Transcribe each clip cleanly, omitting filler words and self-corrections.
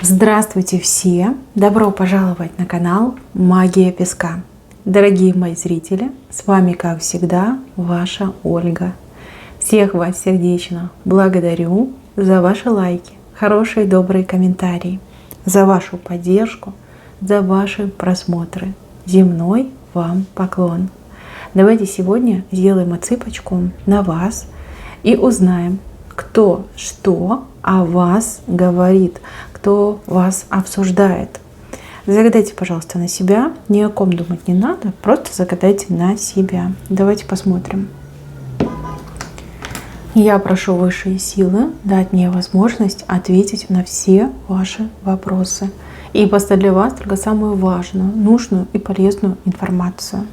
Здравствуйте все! Добро пожаловать на канал Магия Песка. Дорогие мои зрители, с вами, как всегда, ваша Ольга. Всех вас сердечно благодарю за ваши лайки, хорошие добрые комментарии, за вашу поддержку, за ваши просмотры. Земной вам поклон. Давайте сегодня сделаем отсыпочку на вас и узнаем, кто что о вас говорит, кто вас обсуждает. Загадайте, пожалуйста, на себя. Ни о ком думать не надо, просто загадайте на себя. Давайте посмотрим. Я прошу высшие силы дать мне возможность ответить на все ваши вопросы и поставить для вас только самую важную, нужную и полезную информацию.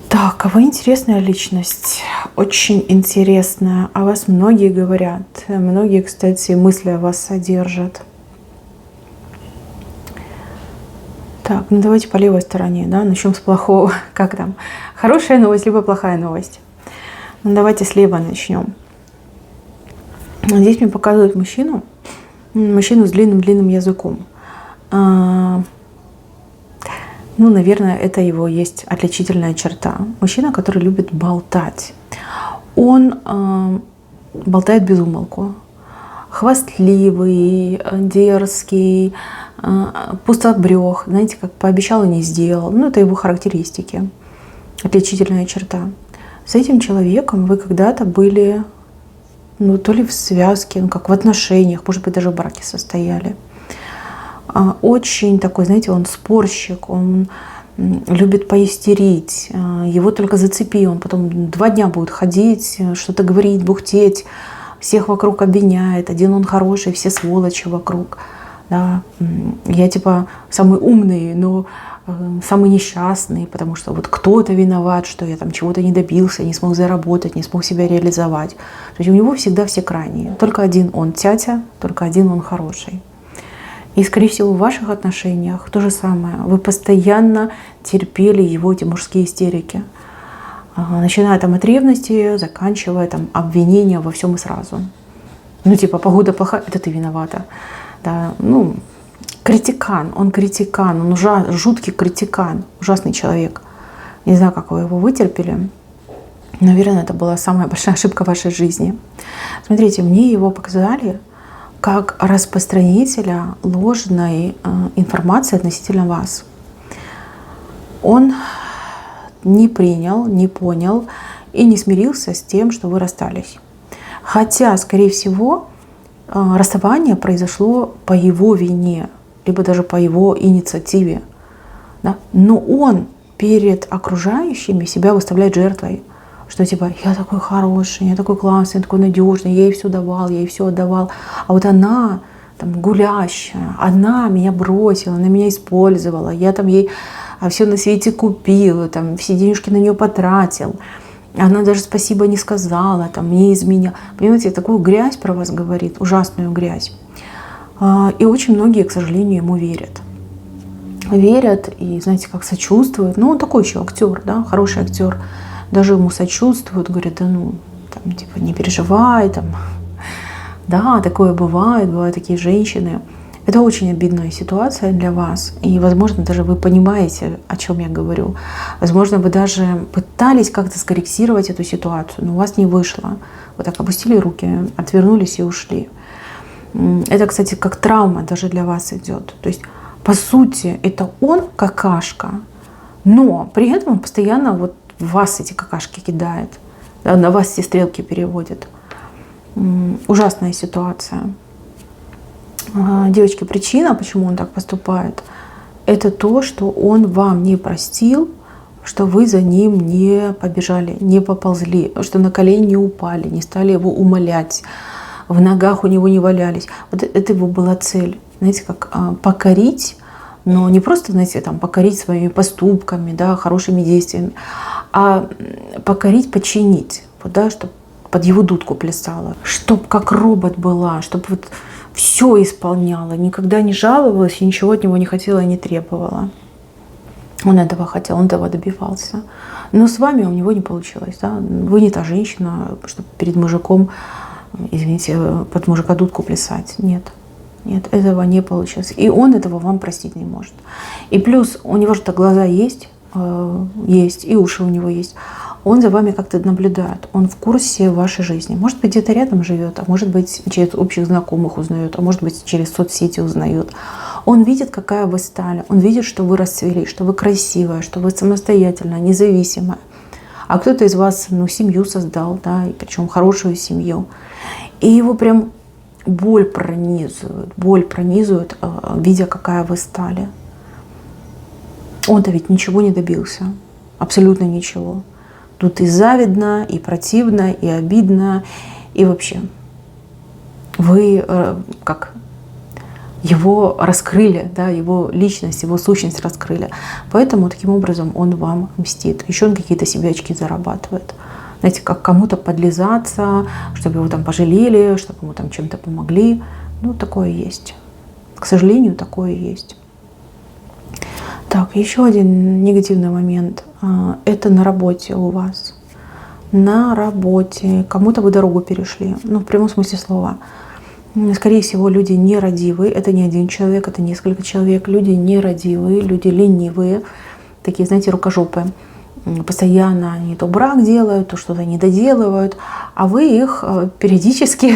Так, вы интересная личность, очень интересная. О вас многие говорят. Многие, кстати, мысли о вас содержат. Так, ну давайте по левой стороне, да, начнем с плохого. Как там? Хорошая новость, либо плохая новость? Ну, давайте слева начнем. Здесь мне показывают мужчину с длинным языком. Ну, наверное, это его есть отличительная черта. Мужчина, который любит болтать. Он болтает без умолку. Хвастливый, дерзкий, пустобрех. Знаете, как пообещал и не сделал. Ну, это его характеристики. Отличительная черта. С этим человеком вы когда-то были, ну, то ли в связке, ну, как в отношениях, может быть, даже в браке состояли. Очень такой, знаете, он спорщик, он любит поистерить, его только зацепи, он потом 2 дня будет ходить, что-то говорить, бухтеть, всех вокруг обвиняет, один он хороший, все сволочи вокруг. Да. Я типа самый умный, но самый несчастный, потому что вот кто-то виноват, что я там чего-то не добился, не смог заработать, не смог себя реализовать. То есть у него всегда все крайние, только один он тятя, только один он хороший. И, скорее всего, в ваших отношениях то же самое. Вы постоянно терпели его эти мужские истерики. Начиная там от ревности, заканчивая там обвинения во всем и сразу. Ну, типа, погода плохая, это ты виновата. Да, ну, критикан, он жуткий критикан, ужасный человек. Не знаю, как вы его вытерпели. Наверное, это была самая большая ошибка в вашей жизни. Смотрите, мне его показали как распространителя ложной информации относительно вас. Он не принял, не понял и не смирился с тем, что вы расстались. Хотя, скорее всего, расставание произошло по его вине, либо даже по его инициативе. Да? Но он перед окружающими себя выставляет жертвой. Что типа, я такой хороший, я такой классный, я такой надежный, я ей все давал, я ей все отдавал. А вот она там гулящая, она меня бросила, она меня использовала, я там ей все на свете купил, там, все денежки на нее потратил. Она даже спасибо не сказала, там, мне изменяла. Понимаете, такую грязь про вас говорит, ужасную грязь. И очень многие, к сожалению, ему верят. Верят и, знаете, как сочувствуют. Ну, он такой еще актер, да, хороший актер. Даже ему сочувствуют, говорят, да ну, там, типа, не переживай, там. Да, такое бывает, бывают такие женщины. Это очень обидная ситуация для вас. И, возможно, даже вы понимаете, о чем я говорю. Возможно, вы даже пытались как-то скорректировать эту ситуацию, но у вас не вышло. Вы так опустили руки, отвернулись и ушли. Это, кстати, как травма даже для вас идет. То есть, по сути, это он какашка, но при этом он постоянно вот в вас эти какашки кидает, на вас все стрелки переводит. Ужасная ситуация. Девочки, причина, почему он так поступает, это то, что он вам не простил, что вы за ним не побежали, не поползли, что на колени не упали, не стали его умолять, в ногах у него не валялись. Вот это его была цель. Знаете, как покорить, но не просто, знаете, там, покорить своими поступками, да, хорошими действиями, а покорить, подчинить, вот, да, чтобы под его дудку плясала, чтобы как робот была, чтобы вот все исполняла, никогда не жаловалась и ничего от него не хотела и не требовала. Он этого хотел, он этого добивался. Но с вами у него не получилось. Да? Вы не та женщина, чтобы перед мужиком, извините, под мужика дудку плясать. Нет. Нет, этого не получилось. И он этого вам простить не может. И плюс у него же-то глаза есть, и уши у него есть. Он за вами как-то наблюдает. Он в курсе вашей жизни. Может быть, где-то рядом живет, а может быть, через общих знакомых узнает, а может быть, через соцсети узнает. Он видит, какая вы стали. Он видит, что вы расцвели, что вы красивая, что вы самостоятельная, независимая. А кто-то из вас, семью создал, да, и причем хорошую семью. И его прям боль пронизывает, видя, какая вы стали. Он-то ведь ничего не добился. Абсолютно ничего. Тут и завидно, и противно, и обидно, и вообще. Вы как его раскрыли, да, его личность, его сущность раскрыли. Поэтому таким образом он вам мстит. Еще он какие-то себе очки зарабатывает. Знаете, как кому-то подлизаться, чтобы его там пожалели, чтобы ему там чем-то помогли. Такое есть. К сожалению, такое есть. Так, еще один негативный момент. Это на работе у вас. На работе. Кому-то вы дорогу перешли. В прямом смысле слова. Скорее всего, люди нерадивые. Это не один человек, это несколько человек. Люди нерадивые, люди ленивые. Такие, знаете, рукожопые. Постоянно они то брак делают, то что-то не доделывают. А вы их периодически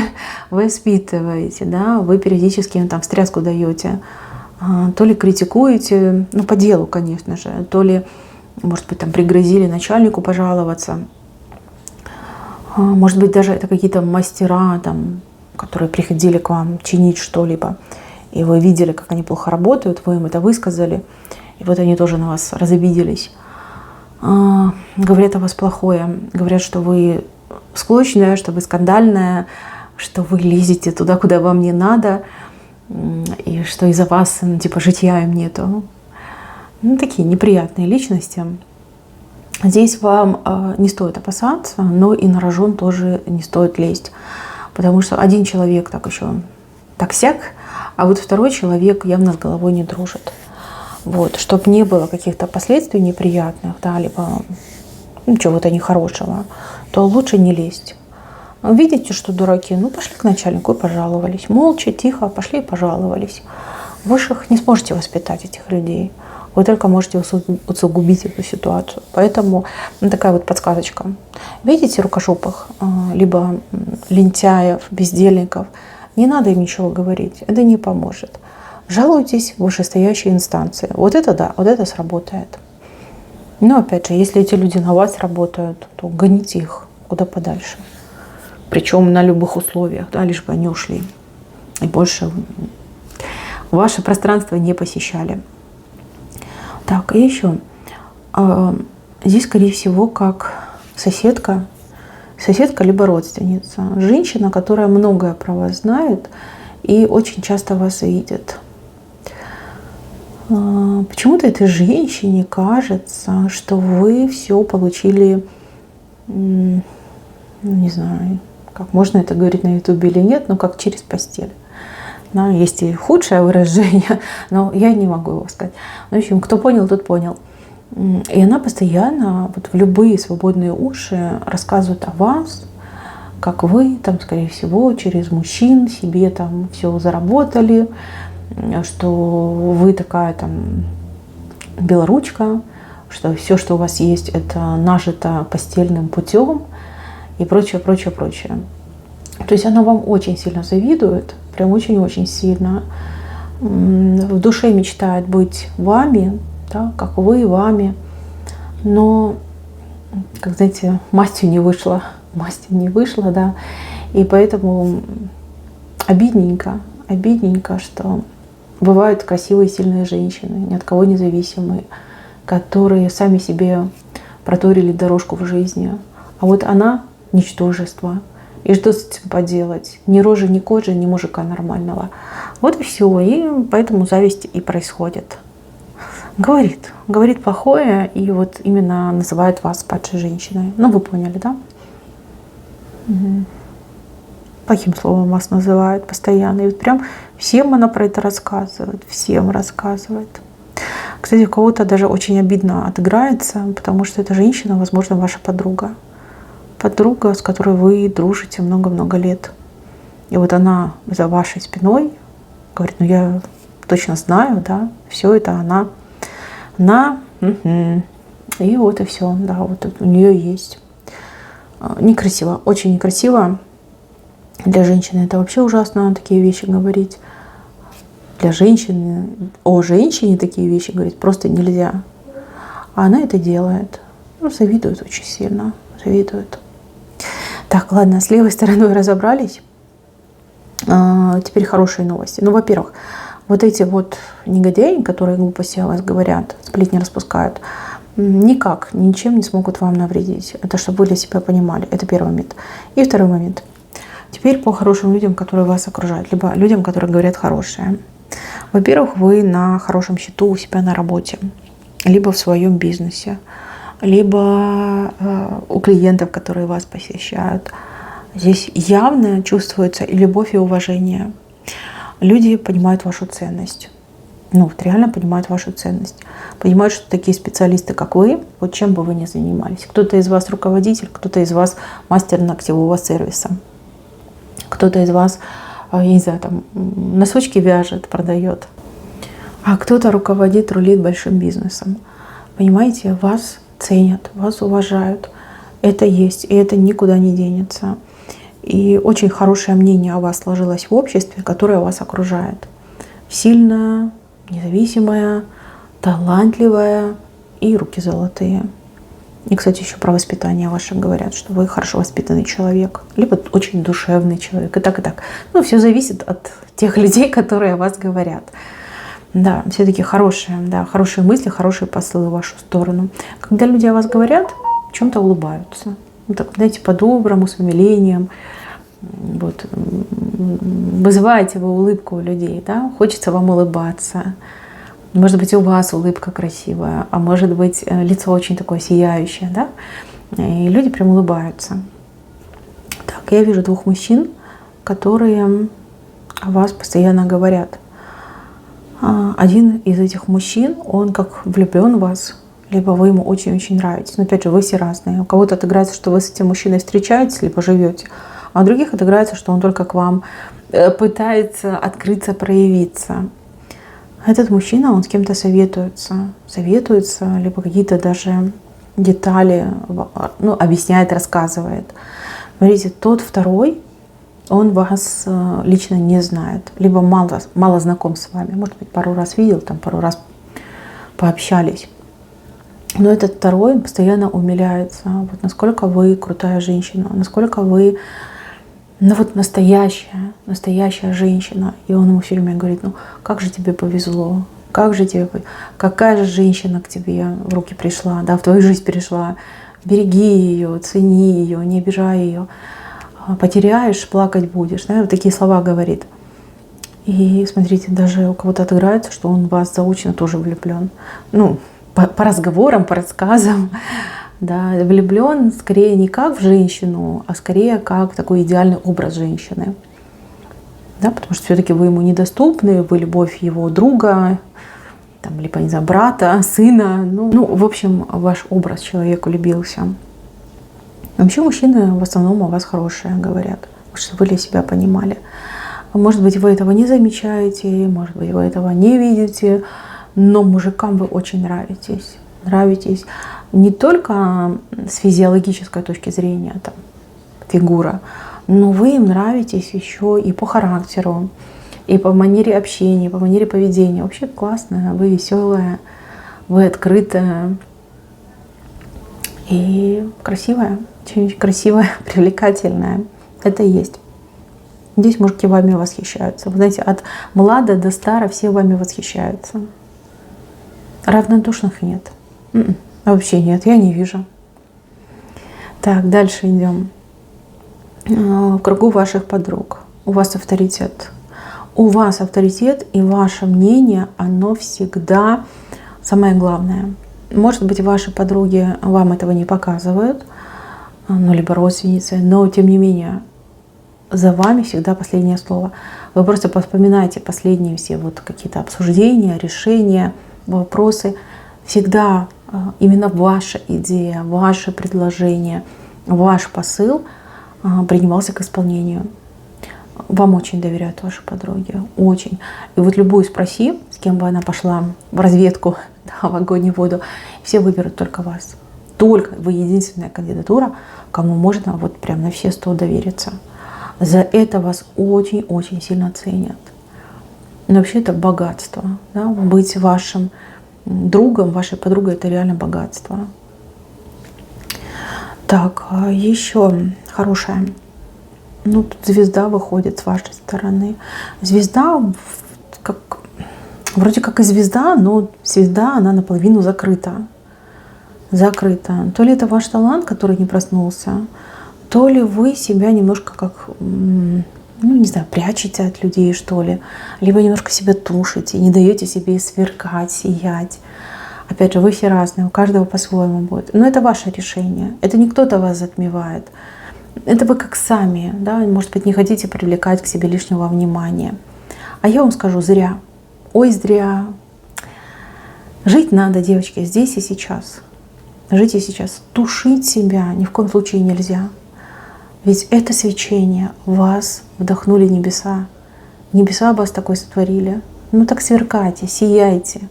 воспитываете. Да? Вы периодически им там встряску даете. То ли критикуете, по делу, конечно же, то ли, может быть, там пригрозили начальнику пожаловаться. Может быть, даже это какие-то мастера, там, которые приходили к вам чинить что-либо, и вы видели, как они плохо работают, вы им это высказали, и вот они тоже на вас разобиделись. Говорят о вас плохое, говорят, что вы склочная, что вы скандальная, что вы лезете туда, куда вам не надо, и что из-за вас, житья им нету. Такие неприятные личности. Здесь вам не стоит опасаться, но и на рожон тоже не стоит лезть. Потому что один человек так еще так-сяк, а вот второй человек явно с головой не дружит. Вот, чтобы не было каких-то последствий неприятных, да, либо чего-то нехорошего, то лучше не лезть. Видите, что дураки? Пошли к начальнику и пожаловались. Молча, тихо пошли и пожаловались. Вы же их не сможете воспитать, этих людей. Вы только можете усугубить эту ситуацию. Поэтому такая вот подсказочка. Видите рукожопых, либо лентяев, бездельников, не надо им ничего говорить. Это не поможет. Жалуйтесь в вышестоящие инстанции. Вот это да, вот это сработает. Но опять же, если эти люди на вас работают, то гоните их куда подальше. Причем на любых условиях, да, лишь бы они ушли. И больше ваше пространство не посещали. Так, и еще. Здесь, скорее всего, как соседка либо родственница. Женщина, которая многое про вас знает и очень часто вас видит. Почему-то этой женщине кажется, что вы все получили, не знаю, как можно это говорить на ютубе или нет, но как через постель. Да, есть и худшее выражение, но я не могу его сказать. В общем, кто понял, тот понял. И она постоянно вот в любые свободные уши рассказывает о вас, как вы там, скорее всего, через мужчин себе там все заработали, что вы такая там белоручка, что все, что у вас есть, это нажито постельным путем и прочее, прочее, прочее. То есть она вам очень сильно завидует, прям очень-очень сильно. В душе мечтает быть вами, да, как вы вами. Но, как знаете, мастью не вышло, да. И поэтому обидненько, что бывают красивые, сильные женщины, ни от кого независимые, которые сами себе проторили дорожку в жизни. А вот она ничтожество. И что с этим поделать? Ни рожи, ни кожи, ни мужика нормального. Вот и все. И поэтому зависть и происходит. Говорит плохое, и вот именно называет вас падшей женщиной. Вы поняли, да? Угу. Плохим словом вас называют постоянно. И вот прям всем она про это рассказывает. Всем рассказывает. Кстати, у кого-то даже очень обидно отыграется, потому что эта женщина, возможно, ваша подруга. Подруга, с которой вы дружите много-много лет. И вот она за вашей спиной говорит, ну я точно знаю, да, все это она. И вот и все, да, вот у нее есть. Некрасиво, очень некрасиво. Для женщины это вообще ужасно, такие вещи говорить. Для женщины, о женщине такие вещи говорить просто нельзя. А она это делает. Ну, завидует очень сильно, завидует. Так, ладно, с левой стороной разобрались. Теперь хорошие новости. Ну, во-первых, вот эти вот негодяи, которые глупости о вас говорят, сплетни распускают, никак, ничем не смогут вам навредить. Это чтобы вы для себя понимали. Это первый момент. И второй момент. Теперь по хорошим людям, которые вас окружают, либо людям, которые говорят хорошее. Во-первых, вы на хорошем счету у себя на работе, либо в своем бизнесе, либо у клиентов, которые вас посещают. Здесь явно чувствуется и любовь, и уважение. Люди понимают вашу ценность. Ну, вот реально понимают вашу ценность. Понимают, что такие специалисты, как вы, вот чем бы вы ни занимались. Кто-то из вас руководитель, кто-то из вас мастер ногтевого сервиса. Кто-то из вас, я не знаю, там, носочки вяжет, продает. А кто-то руководит, рулит большим бизнесом. Понимаете, вас ценят, вас уважают. Это есть, и это никуда не денется. И очень хорошее мнение о вас сложилось в обществе, которое вас окружает. Сильная, независимая, талантливая и руки золотые. И, кстати, еще про воспитание ваше говорят, что вы хорошо воспитанный человек, либо очень душевный человек, и так, и так. Ну, все зависит от тех людей, которые о вас говорят. Да, все-таки хорошие, да, хорошие мысли, хорошие посылы в вашу сторону. Когда люди о вас говорят, в чем-то улыбаются. Ну, так, знаете, по-доброму, с умилением. Вот. Вызываете вы улыбку у людей, да? Хочется вам улыбаться. Может быть, у вас улыбка красивая, а может быть, лицо очень такое сияющее, да? И люди прям улыбаются. Так, я вижу двух мужчин, которые о вас постоянно говорят. Один из этих мужчин, он как влюблен в вас, либо вы ему очень-очень нравитесь. Но опять же, вы все разные. У кого-то отыграется, что вы с этим мужчиной встречаетесь, либо живете, а у других отыграется, что он только к вам пытается открыться, проявиться. Этот мужчина, он с кем-то советуется, либо какие-то даже детали, ну, объясняет, рассказывает. Смотрите, тот второй, он вас лично не знает, либо мало знаком с вами. Может быть, пару раз видел, там пару раз пообщались. Но этот второй постоянно умиляется, вот насколько вы крутая женщина, насколько вы, ну вот настоящая женщина. И он ему все время говорит, ну как же тебе повезло, какая же женщина к тебе в руки пришла, да, в твою жизнь пришла. Береги ее, цени ее, не обижай ее. Потеряешь, плакать будешь. Да, вот такие слова говорит. И смотрите, даже у кого-то отыграется, что он в вас заочно тоже влюблен. Ну, по разговорам, по рассказам. Да, влюблен скорее не как в женщину, а скорее как такой идеальный образ женщины. Да, потому что все-таки вы ему недоступны, вы любовь его друга, там, либо, не знаю, брата, сына. Ну, в общем, ваш образ человеку любился. Вообще мужчины в основном о вас хорошие говорят, чтобы вы для себя понимали. Может быть, вы этого не замечаете, может быть, вы этого не видите, но мужикам вы очень нравитесь. Нравитесь не только с физиологической точки зрения, там, фигура, но вы им нравитесь еще и по характеру, и по манере общения, по манере поведения. Вообще классная, вы веселая, вы открытая и красивая. Очень красивая, привлекательная. Это и есть. Здесь мужики вами восхищаются. Вы знаете, от млада до стара все вами восхищаются. Равнодушных нет. Вообще нет, я не вижу. Так, дальше идем. В кругу ваших подруг. У вас авторитет. У вас авторитет, и ваше мнение, оно всегда самое главное. Может быть, ваши подруги вам этого не показывают, ну, либо родственницы, но тем не менее за вами всегда последнее слово. Вы просто вспоминайте последние все вот какие-то обсуждения, решения, вопросы, всегда именно ваша идея, ваше предложение, ваш посыл принимался к исполнению. Вам очень доверяют ваши подруги, очень. И вот любую спроси, с кем бы она пошла в разведку, да, в огонь и воду, все выберут только вас. Только вы единственная кандидатура, кому можно вот прям на все 100 довериться. За это вас очень-очень сильно ценят. Но вообще это богатство. Да? Быть вашим другом, вашей подругой — это реально богатство. Так, еще хорошая. Ну, тут звезда выходит с вашей стороны. Звезда, вроде как и звезда, но звезда, она наполовину закрыта. Закрыта. То ли это ваш талант, который не проснулся, то ли вы себя немножко как, ну, не знаю, прячете от людей, что ли. Либо немножко себя тушите, не даете себе сверкать, сиять. Опять же, вы все разные, у каждого по-своему будет. Но это ваше решение. Это не кто-то вас затмевает. Это вы как сами, да, может быть, не хотите привлекать к себе лишнего внимания. А я вам скажу, зря. Ой, зря. Жить надо, девочки, здесь и сейчас. Жить и сейчас. Тушить себя ни в коем случае нельзя. Ведь это свечение вас вдохнули небеса. Небеса вас такой сотворили. Ну так сверкайте, сияйте.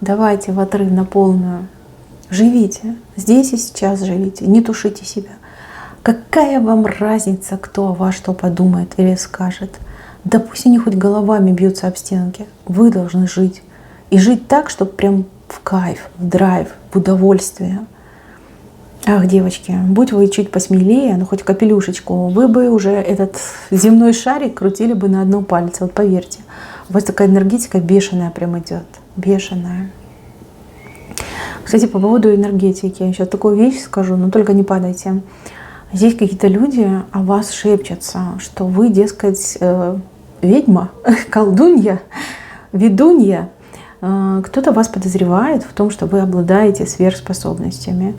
Давайте в отрыв на полную. Живите. Здесь и сейчас живите. Не тушите себя. Какая вам разница, кто о вас что подумает или скажет? Да пусть они хоть головами бьются об стенки. Вы должны жить. И жить так, чтобы прям в кайф, в драйв, в удовольствие. Ах, девочки, будь вы чуть посмелее, ну хоть капелюшечку, вы бы уже этот земной шарик крутили бы на одном пальце. Вот поверьте, у вас такая энергетика бешеная прям идет. Бешеная. Кстати, по поводу энергетики, я сейчас такую вещь скажу, но только не падайте. Здесь какие-то люди о вас шепчутся, что вы, дескать, ведьма, колдунья, ведунья. Кто-то вас подозревает в том, что вы обладаете сверхспособностями.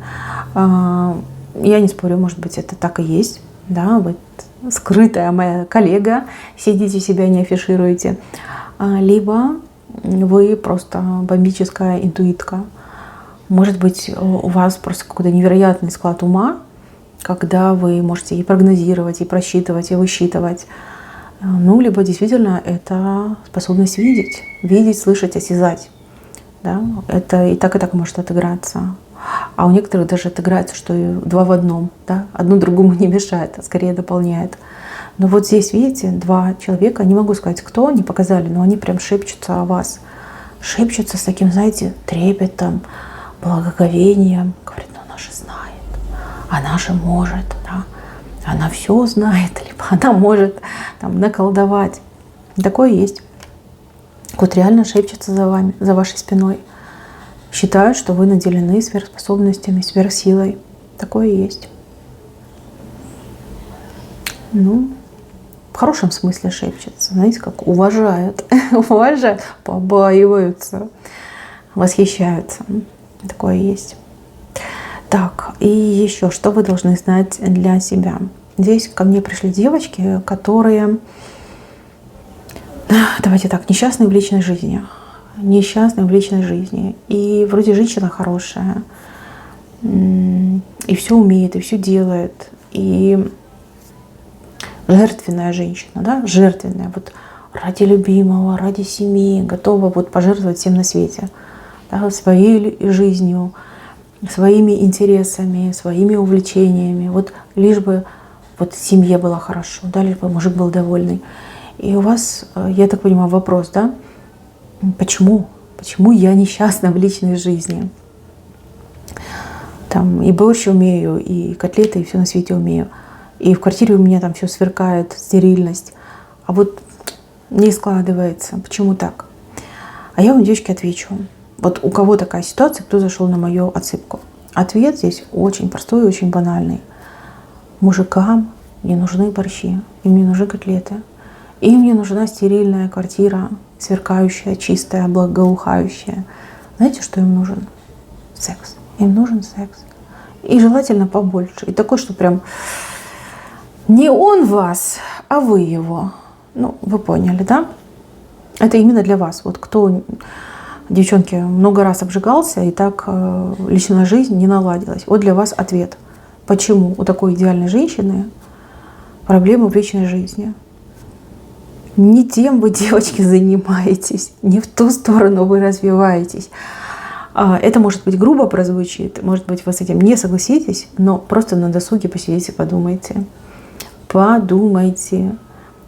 Я не спорю, может быть, это так и есть. Да, вы скрытая моя коллега, сидите себя, не афишируете. Либо вы просто бомбическая интуитка. Может быть, у вас просто какой-то невероятный склад ума, когда вы можете и прогнозировать, и просчитывать, и высчитывать. Ну, либо действительно это способность видеть, слышать, осязать. Да? Это и так может отыграться. А у некоторых даже отыграется, что и два в одном. Да? Одно другому не мешает, а скорее дополняет. Но вот здесь, видите, два человека, не могу сказать, кто, не показали, но они прям шепчутся о вас. Шепчутся с таким, знаете, трепетом, благоговением. Говорят, ну она же знает. Она же может, да? Она все знает, либо она может там наколдовать. Такое есть. Вот реально шепчется за вами, за вашей спиной. Считают, что вы наделены сверхспособностями, сверхсилой. Такое есть. Ну, в хорошем смысле шепчется. Знаете, как уважают, уважают, побаиваются, восхищаются. Такое есть. Так, и еще, что вы должны знать для себя. Здесь ко мне пришли девочки, которые, давайте так, несчастные в личной жизни. Несчастные в личной жизни. И вроде женщина хорошая, и все умеет, и все делает. И жертвенная женщина, да, жертвенная. Вот ради любимого, ради семьи, готова вот пожертвовать всем на свете. Да, своей жизнью, своими интересами, своими увлечениями, вот лишь бы вот семье было хорошо, да, лишь бы мужик был довольный. И у вас, я так понимаю, вопрос, да, почему? Почему я несчастна в личной жизни? Там и борщ умею, и котлеты, и все на свете умею. И в квартире у меня там все сверкает, стерильность. А вот не складывается. Почему так? А я вам, девочки, отвечу. Вот у кого такая ситуация, кто зашел на мою отсыпку? Ответ здесь очень простой и очень банальный. Мужикам не нужны борщи, им не нужны котлеты. Им не нужна стерильная квартира, сверкающая, чистая, благоухающая. Знаете, что им нужен? Секс. Им нужен секс. И желательно побольше. И такой, что прям не он вас, а вы его. Ну, вы поняли, да? Это именно для вас. Вот кто девчонки, много раз обжигался, и так личная жизнь не наладилась. Вот для вас ответ. Почему у такой идеальной женщины проблемы в личной жизни? Не тем вы, девочки, занимаетесь, не в ту сторону вы развиваетесь. Это, может быть, грубо прозвучит, может быть, вы с этим не согласитесь, но просто на досуге посидите, подумайте. Подумайте,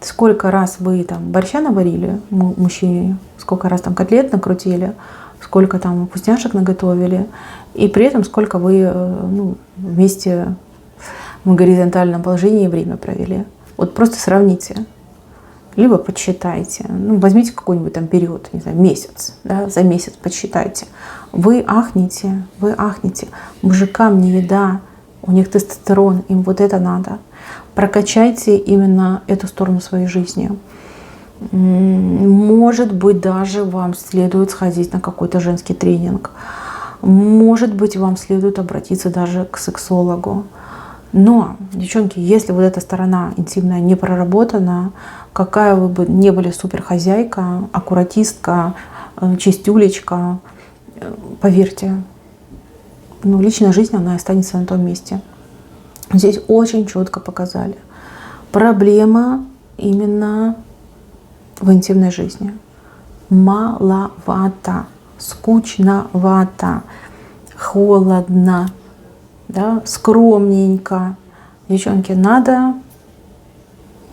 сколько раз вы там борща наварили мужчине, сколько раз там котлет накрутили, сколько там вкусняшек наготовили, и при этом сколько вы вместе в горизонтальном положении время провели. Вот просто сравните. Либо подсчитайте. Возьмите какой-нибудь там период, не знаю, месяц. Да, за месяц подсчитайте. Вы ахнете. Мужикам не еда, у них тестостерон, им вот это надо. Прокачайте именно эту сторону своей жизни. Может быть, даже вам следует сходить на какой-то женский тренинг. Может быть, вам следует обратиться даже к сексологу. Но, девчонки, если вот эта сторона интимная не проработана, какая вы бы не были суперхозяйка, аккуратистка, чистюлечка, поверьте, личная жизнь, она останется на том месте. Здесь очень четко показали. Проблема именно в интимной жизни. Маловато, скучновато, холодно, да, скромненько. Девчонки, надо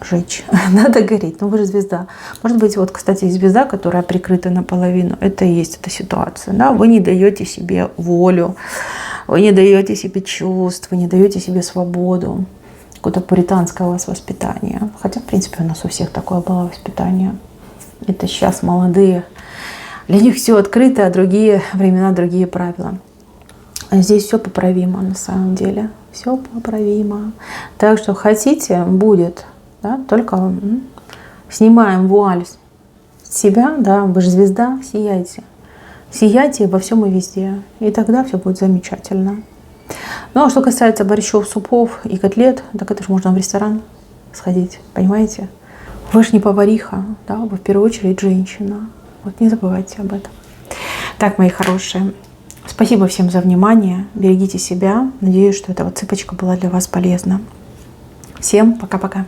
жечь, надо гореть. Вы же звезда. Может быть, вот, кстати, звезда, которая прикрыта наполовину, это и есть эта ситуация. Да? Вы не даете себе волю, вы не даете себе чувств, вы не даете себе свободу. Какое-то пуританское у вас воспитание. Хотя, в принципе, у нас у всех такое было воспитание. Это сейчас молодые. Для них все открыто, а другие времена, другие правила. А здесь все поправимо на самом деле. Все поправимо. Так что хотите, будет. Да? Только снимаем вуаль с себя. Да? Вы же звезда, сияйте. Сияйте во всем и везде. И тогда все будет замечательно. Ну, а что касается борщов, супов и котлет, так это же можно в ресторан сходить. Понимаете? Вы же не повариха. Да? Вы в первую очередь женщина. Вот не забывайте об этом. Так, мои хорошие. Спасибо всем за внимание. Берегите себя. Надеюсь, что эта вот цыпочка была для вас полезна. Всем пока-пока.